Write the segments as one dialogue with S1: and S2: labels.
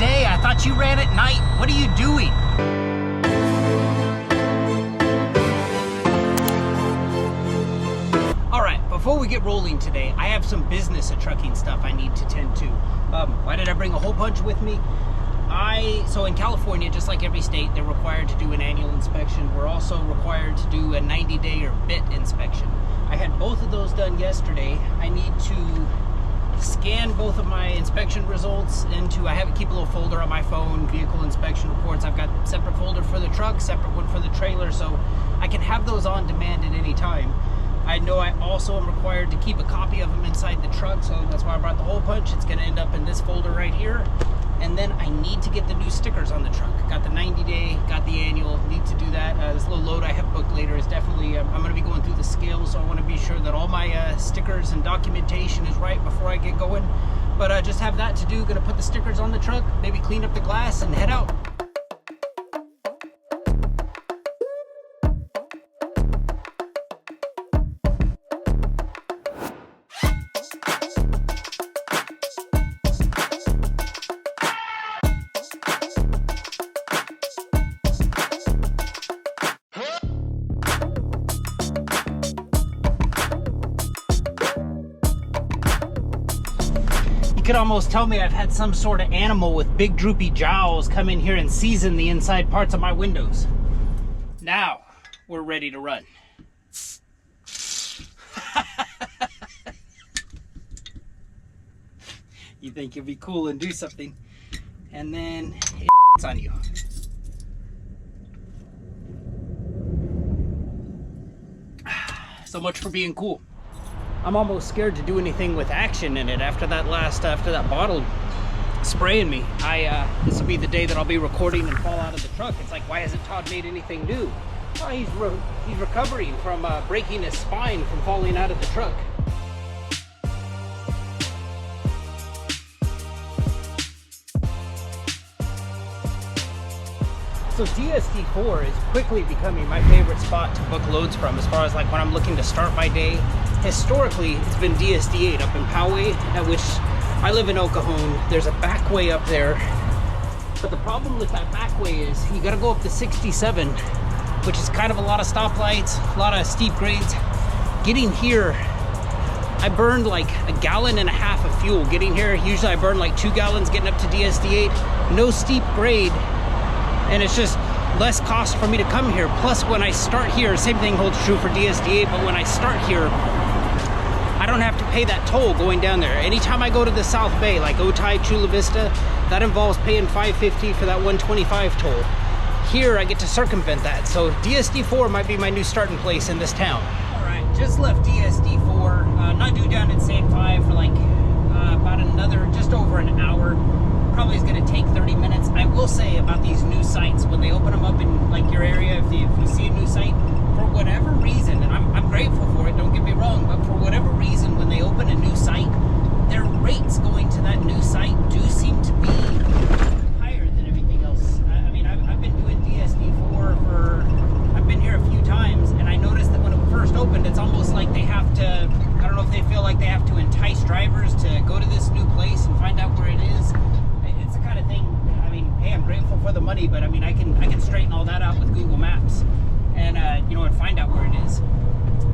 S1: day. I thought you ran at night. What are you doing? All right, before we get rolling today, I have some business and trucking stuff I need to tend to. Why did I bring a whole bunch with me? So in California, just like every state, they're required to do an annual inspection. We're also required to do a 90-day or BIT inspection. I had both of those done yesterday. I need to scan both of my inspection results into, I keep a little folder on my phone, vehicle inspection reports. I've got a separate folder for the truck, separate one for the trailer, so I can have those on demand at any time. I know I also am required to keep a copy of them inside the truck, so that's why I brought the hole punch. It's gonna end up in this folder right here. And then I need to get the new stickers on the truck. Got the 90-day, got the annual, need to do that. This little load I have booked later is definitely, I'm gonna be going through the scales, so I wanna be sure that all my stickers and documentation is right before I get going. But I just have that to do. Gonna put the stickers on the truck, maybe clean up the glass and head out. You could almost tell me I've had some sort of animal with big droopy jowls come in here and season the inside parts of my windows. Now we're ready to run. You think you'll be cool and do something, and then it's on you. So much for being cool. I'm almost scared to do anything with action in it after that bottle spraying me. This will be the day that I'll be recording and fall out of the truck. It's like, why hasn't Todd made anything new? Oh, he's recovering from breaking his spine from falling out of the truck. So DSD4 is quickly becoming my favorite spot to book loads from, as far as like when I'm looking to start my day. Historically, it's been DSD8 up in Poway, at which I live in El Cajon. There's a back way up there. But the problem with that back way is you gotta go up to 67, which is kind of a lot of stoplights, a lot of steep grades. Getting here, I burned like 1.5 gallons of fuel getting here. Usually I burn like 2 gallons getting up to DSD8. No steep grade, and it's just less cost for me to come here. Plus, when I start here, same thing holds true for DSD8, but when I start here, I don't have to pay that toll going down there. Anytime I go to the South Bay, like Otay, Chula Vista, that involves paying $5.50 for that 125 toll. Here, I get to circumvent that. So DSD4 might be my new starting place in this town. All right, just left DSD4. Not due down in San 5 for like about another, just over an hour. Probably is going to take 30 minutes. I will say about these new sites, when they open them up in like your area, if you see a new site, for whatever reason, and I'm grateful for it, don't get me wrong, but for whatever reason, when they open a new site, their rates going to that new site do seem to be higher than everything else. I mean, I've been doing DSD4 I've been here a few times, and I noticed that when it first opened, it's almost like they have to, I don't know if they feel like they have to entice drivers to go to this new place and find out where it is. It's the kind of thing, I mean, hey, I'm grateful for the money, but I mean, I can straighten all that out with Google Maps and, and find out where it is.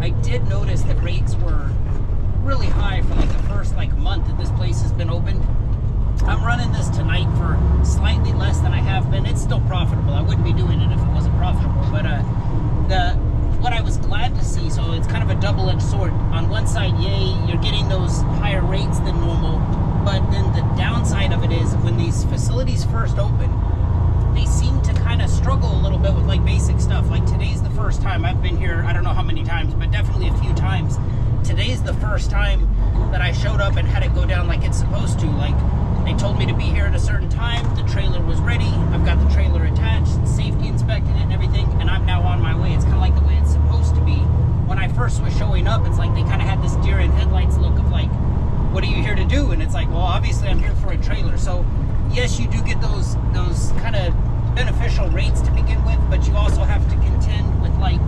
S1: I did notice that rates were really high for like the first month that this place has been opened. I'm running this tonight for slightly less than I have been. It's still profitable. I wouldn't be doing it if it wasn't profitable, but what I was glad to see, so it's kind of a double-edged sword. On one side, yay, you're getting those higher rates than normal, but then the downside of it is when these facilities first open, they seem to kind of struggle a little bit with like basic stuff. Like today's the first time I've been here, I don't know how many times, but definitely a few times. Today's the first time that I showed up and had it go down like it's supposed to. Like, they told me to be here at a certain time, the trailer was ready, I've got the trailer attached, safety inspected it and everything, and I'm now on my way. It's kind of like the way it's supposed to be. When I first was showing up, it's like they kind of had this deer in headlights look of like, what are you here to do? And it's like, well, obviously I'm here for a trailer. So yes, you do get those kind of beneficial rates to begin with, but you also have to contend with like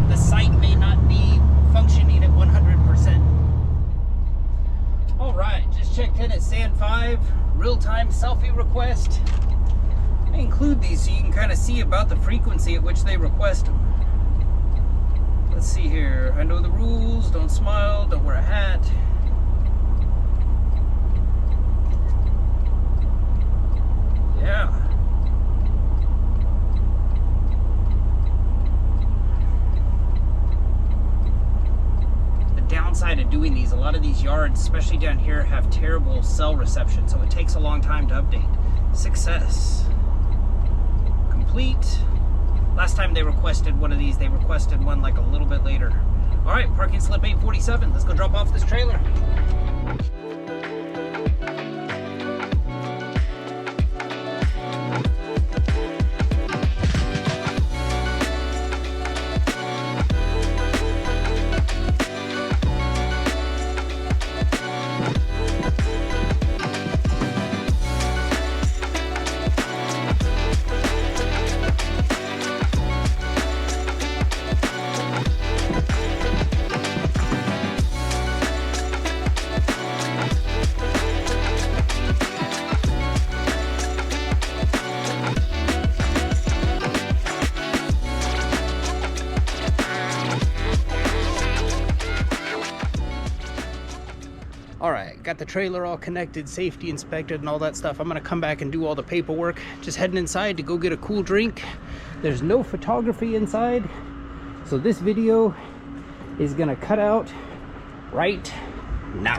S1: the site may not be functioning at 100%. All right, just checked in at San 5. real-time selfie request. I include these so you can kind of see about the frequency at which they request them. Let's see here. I know the rules. Don't smile. Don't wear a hat. Yeah. The downside of doing these, a lot of these yards, especially down here, have terrible cell reception, so it takes a long time to update. Success. Complete. Last time they requested one of these, they requested one like a little bit later. All right, parking slip 847. Let's go drop off this trailer. All right, got the trailer all connected, safety inspected and all that stuff. I'm gonna come back and do all the paperwork. Just heading inside to go get a cool drink. There's no photography inside, so this video is gonna cut out right now.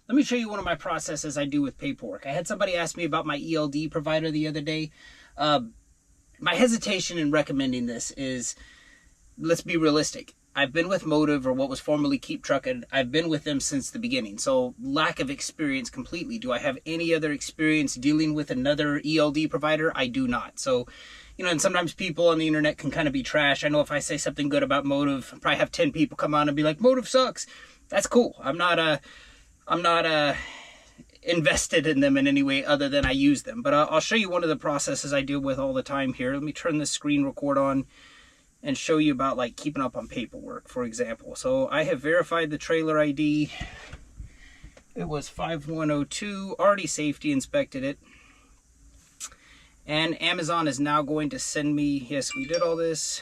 S1: Let me show you one of my processes I do with paperwork. I had somebody ask me about my ELD provider the other day. My hesitation in recommending this is, let's be realistic. I've been with Motiv, or what was formerly Keep Truckin'. I've been with them since the beginning, so lack of experience completely. Do I have any other experience dealing with another ELD provider? I do not. So, you know, and sometimes people on the internet can kind of be trash. I know if I say something good about Motiv, I'll probably have 10 people come on and be like, Motiv sucks. That's cool. I'm not invested in them in any way other than I use them. But I'll show you one of the processes I deal with all the time here. Let me turn this screen record on and show you about like keeping up on paperwork, for example. So I have verified the trailer ID. It was 5102, already safety inspected it. And Amazon is now going to send me, yes, we did all this.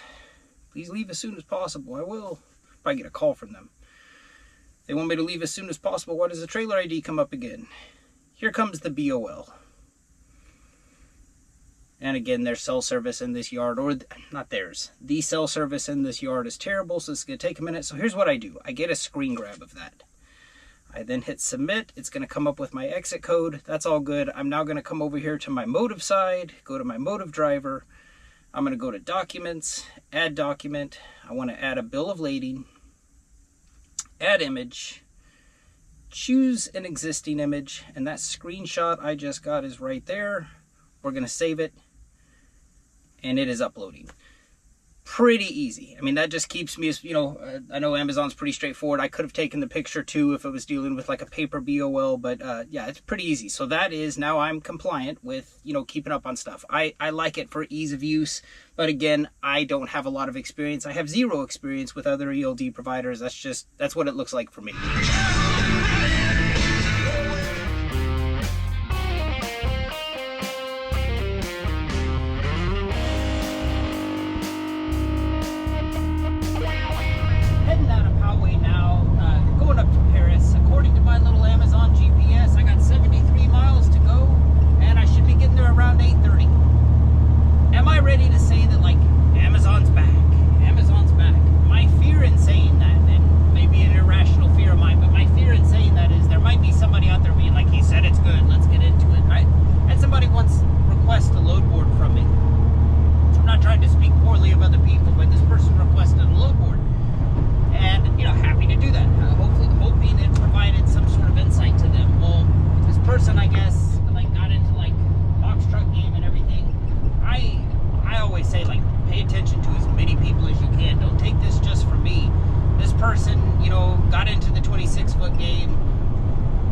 S1: Please leave as soon as possible. I will. Probably get a call from them. They want me to leave as soon as possible. Why does the trailer ID come up again? Here comes the BOL. And again, their cell service in this yard, or not theirs, the cell service in this yard is terrible, so it's going to take a minute. So here's what I do. I get a screen grab of that. I then hit submit. It's going to come up with my exit code. That's all good. I'm now going to come over here to my Motiv side, go to my Motiv driver. I'm going to go to documents, add document. I want to add a bill of lading, add image, choose an existing image, and that screenshot I just got is right there. We're going to save it, and it is uploading. Pretty easy. I mean, that just keeps me, you know, I know Amazon's pretty straightforward. I could have taken the picture too if it was dealing with like a paper BOL, but yeah, it's pretty easy. So that is, now I'm compliant with, you know, keeping up on stuff. I like it for ease of use, but again, I don't have a lot of experience. I have zero experience with other ELD providers. That's what it looks like for me.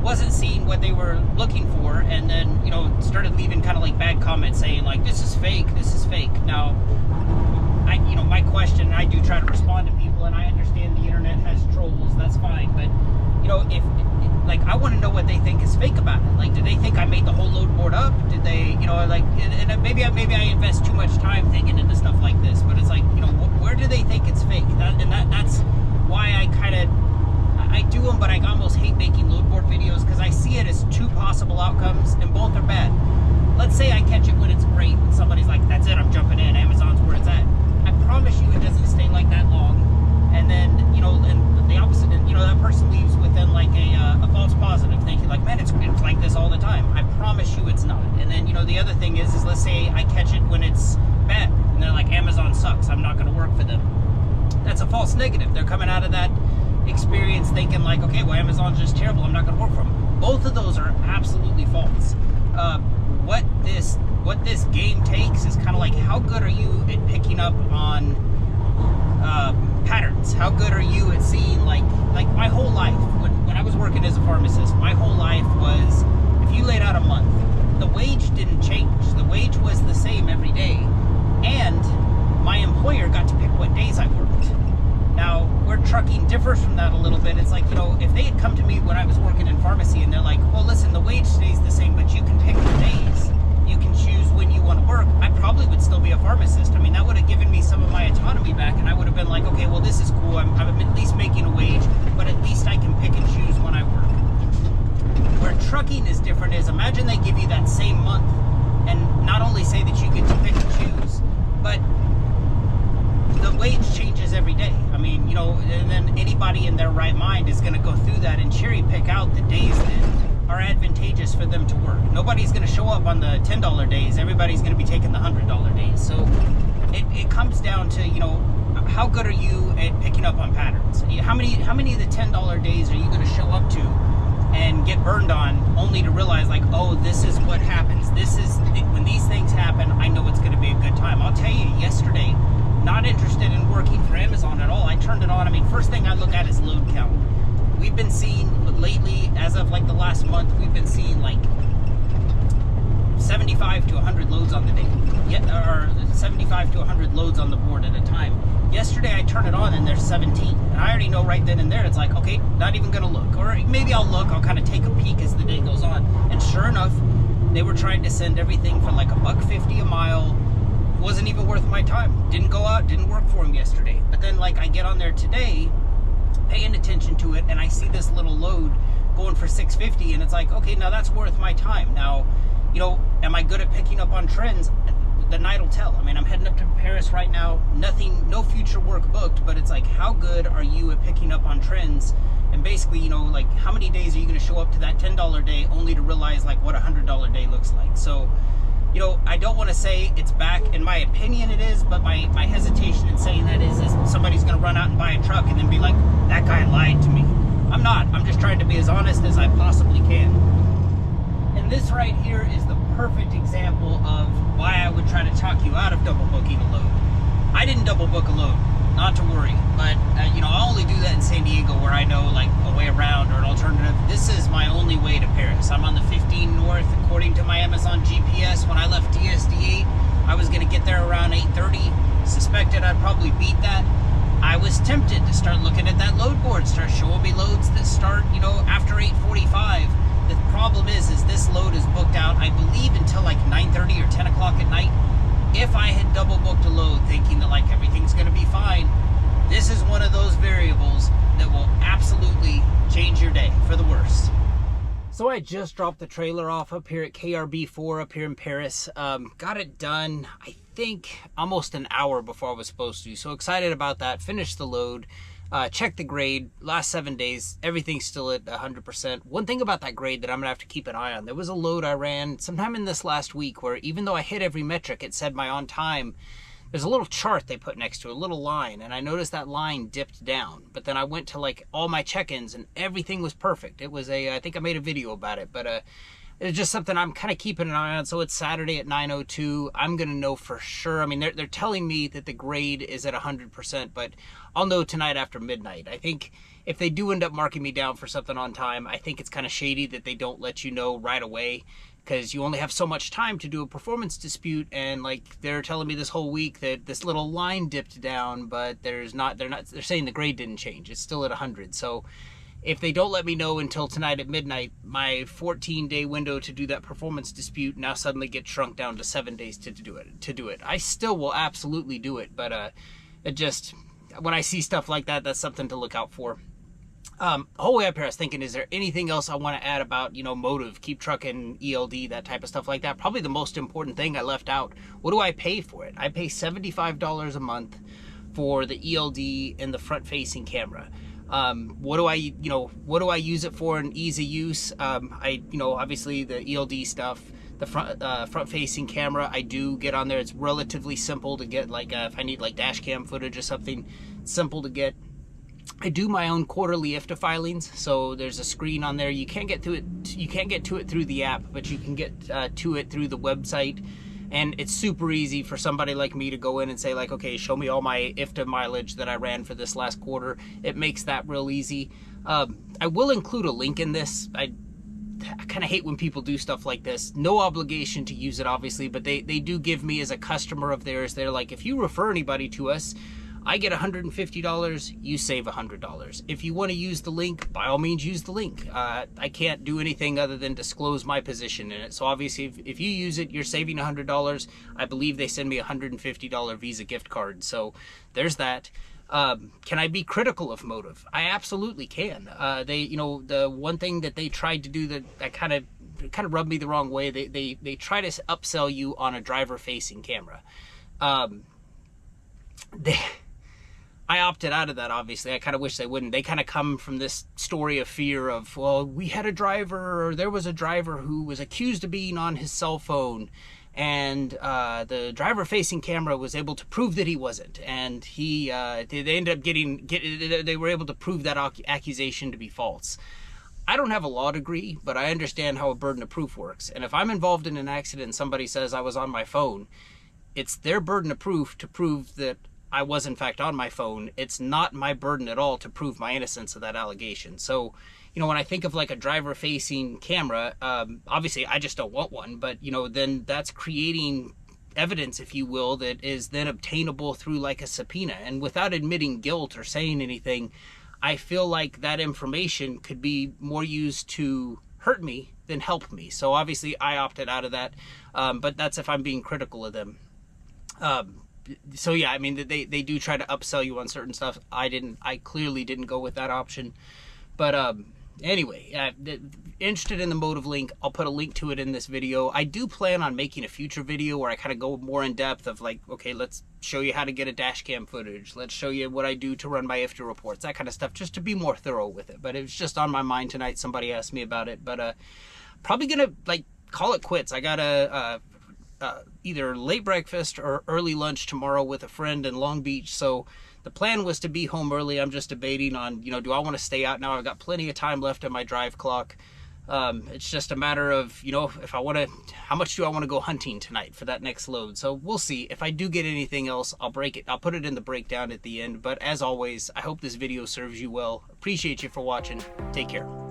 S1: Wasn't seeing what they were looking for, and then, you know, started leaving kind of like bad comments saying like, this is fake, this is fake. Now, you know, my question, I do try to respond to people, and I understand the internet has trolls, that's fine, but, you know, if like I want to know what they think is fake about it. Like, do they think I made the whole load board up? Did they, you know, like, and maybe I invest too much time thinking into stuff like this, but it's like, you know, where do they think it's fake? That's why I do them, but I almost hate making load board videos, because I see it as two possible outcomes, and both are bad. Let's say I catch it when it's great, and somebody's like, that's it, I'm jumping in, Amazon's where it's at. I promise you it doesn't stay like that long. And then, you know, and the opposite, you know, that person leaves within like a false positive, thinking like, man, it's like this all the time. I promise you it's not. And then, you know, the other thing is let's say I catch it when it's bad, and they're like, Amazon sucks, I'm not going to work for them. That's a false negative. They're coming out of that experience thinking like, okay, well, Amazon's just terrible, I'm not going to work for them. Both of those are absolutely false. What this game takes is kind of like, how good are you at picking up on patterns? How good are you at seeing, like my whole life, when I was working as a pharmacist, my whole life was, if you laid out a month, the wage didn't change. The wage was the same every day, and my employer got to pick what days I worked. Now, where trucking differs from that a little bit, it's like, you know, if they had come to me when I was working in pharmacy and they're like, well, listen, the wage stays the same, but you can pick the days, you can choose when you want to work, I probably would still be a pharmacist. I mean, that would have given me some of my autonomy back, and I would have been like, okay, well, this is cool, I'm at least making a wage, but at least I can pick and choose when I work. Where trucking is different is, imagine they give you that same month, and not only say that you get to pick and choose, but the wage changes every day. I mean, you know, and then anybody in their right mind is going to go through that and cherry pick out the days that are advantageous for them to work. Nobody's going to show up on the $10 days. Everybody's going to be taking the $100 days. So it comes down to, you know, how good are you at picking up on patterns? How many of the $10 days are you going to show up to and get burned on, only to realize like, oh, this is what happens. This is when these things happen, I know it's going to be a good time. I'll tell you, yesterday, not interested in working for Amazon at all. I turned it on. I mean, first thing I look at is load count. We've been seeing lately, as of like the last month, we've been seeing like 75 to 100 loads on the day. Or 75 to 100 loads on the board at a time. Yesterday I turned it on and there's 17. And I already know right then and there, it's like, okay, not even gonna look. Or maybe I'll look, I'll kind of take a peek as the day goes on. And sure enough, they were trying to send everything for like $1.50 a mile. Wasn't even worth my time. Didn't go out, didn't work for them yesterday. But then like I get on there today, paying attention to it, and I see this little load going for $6.50, and it's like, okay, now that's worth my time. Now, you know, am I good at picking up on trends? The night will tell. I mean, I'm heading up to Paris right now. No future work booked, but it's like, how good are you at picking up on trends? And basically, you know, like, how many days are you going to show up to that $10 day only to realize like what a $100 day looks like? So, you know, I don't want to say it's back. In my opinion, it is, but my hesitation in saying that is somebody's going to run out and buy a truck and then be like, that guy lied to me. I'm not. I'm just trying to be as honest as I possibly can. And this right here is the perfect example of why I would try to talk you out of double booking a load. I didn't double book a load, not to worry, but you know, I only do that in San Diego where I know like a way around or an alternative. This is my only way to Paris. I'm on the 15 north according to my Amazon GPS. When I left DSD8, I was going to get there around 8:30. Suspected I'd probably beat that. I was tempted to start looking at that load board, start showing me loads that start, you know, after 8:45. The problem is this load is booked out, I believe, until like 9:30 or 10 o'clock at night. If I had double booked a load thinking that like everything's going to be fine, this is one of those variables that will absolutely change your day for the worse. So I just dropped the trailer off up here at KRB4 up here in Paris. Got it done, I think, almost an hour before I was supposed to. So excited about that. Finished the load. Checked the grade. Last 7 days, everything's still at 100%. One thing about that grade that I'm going to have to keep an eye on, there was a load I ran sometime in this last week where even though I hit every metric, it said my on time, there's a little chart they put next to it, a little line, and I noticed that line dipped down. But then I went to like all my check-ins and everything was perfect. It was I think I made a video about it, but it's just something I'm kind of keeping an eye on. So it's Saturday at 9:02. I'm going to know for sure. I mean, they're telling me that the grade is at 100%, but I'll know tonight after midnight. I think if they do end up marking me down for something on time, I think it's kind of shady that they don't let you know right away, because you only have so much time to do a performance dispute. And like they're telling me this whole week that this little line dipped down, but they're saying the grade didn't change. It's still at 100. So If they don't let me know until tonight at midnight, my 14-day window to do that performance dispute now suddenly gets shrunk down to 7 days to do it. I still will absolutely do it, but it just, when I see stuff like that, that's something to look out for. The whole way up here I was thinking, is there anything else I want to add about, Motiv, Keep Truckin', ELD, that type of stuff like that? Probably the most important thing I left out. What do I pay for it? I pay $75 a month for the ELD and the front-facing camera. What do I use it for in ease of use? Obviously the ELD stuff, the front-facing camera, I do get on there. It's relatively simple to get, like if I need like dash cam footage or something, simple to get. I do my own quarterly IFTA filings, so there's a screen on there. You can't get to it. You can't get to it through the app, but you can get to it through the website. And it's super easy for somebody like me to go in and say, like, okay, show me all my IFTA mileage that I ran for this last quarter. It makes that real easy. I will include a link in this. I kind of hate when people do stuff like this. No obligation to use it, obviously, but they do give me, as a customer of theirs, they're like, if you refer anybody to us, I get $150, you save $100. If you want to use the link, by all means use the link. I can't do anything other than disclose my position in it. So obviously if you use it, you're saving $100. I believe they send me a $150 Visa gift card. So there's that. Can I be critical of Motiv? I absolutely can. The one thing that they tried to do that kind of rubbed me the wrong way, they try to upsell you on a driver facing camera. I opted out of that, obviously. I kind of wish they wouldn't. They kind of come from this story of fear of, well, we had a driver, or there was a driver who was accused of being on his cell phone, and the driver-facing camera was able to prove that he wasn't, and they ended up they were able to prove that accusation to be false. I don't have a law degree, but I understand how a burden of proof works, and if I'm involved in an accident and somebody says I was on my phone, it's their burden of proof to prove that I was in fact on my phone. It's not my burden at all to prove my innocence of that allegation. So, when I think of like a driver facing camera, obviously I just don't want one, but then that's creating evidence, if you will, that is then obtainable through like a subpoena. And without admitting guilt or saying anything, I feel like that information could be more used to hurt me than help me. So obviously I opted out of that, but that's if I'm being critical of them. So yeah, I mean, they do try to upsell you on certain stuff. I clearly didn't go with that option. But anyway, interested in the Motiv link, I'll put a link to it in this video. I do plan on making a future video where I kind of go more in depth of like, okay, let's show you how to get a dash cam footage. Let's show you what I do to run my IFTA reports, that kind of stuff, just to be more thorough with it. But it was just on my mind tonight. Somebody asked me about it, but probably gonna like call it quits. I got a either late breakfast or early lunch tomorrow with a friend in Long Beach. So the plan was to be home early. I'm just debating on, do I want to stay out now? I've got plenty of time left on my drive clock. It's just a matter of, if I want to, how much do I want to go hunting tonight for that next load? So we'll see. If I do get anything else, I'll put it in the breakdown at the end. But as always, I hope this video serves you well. Appreciate you for watching. Take care.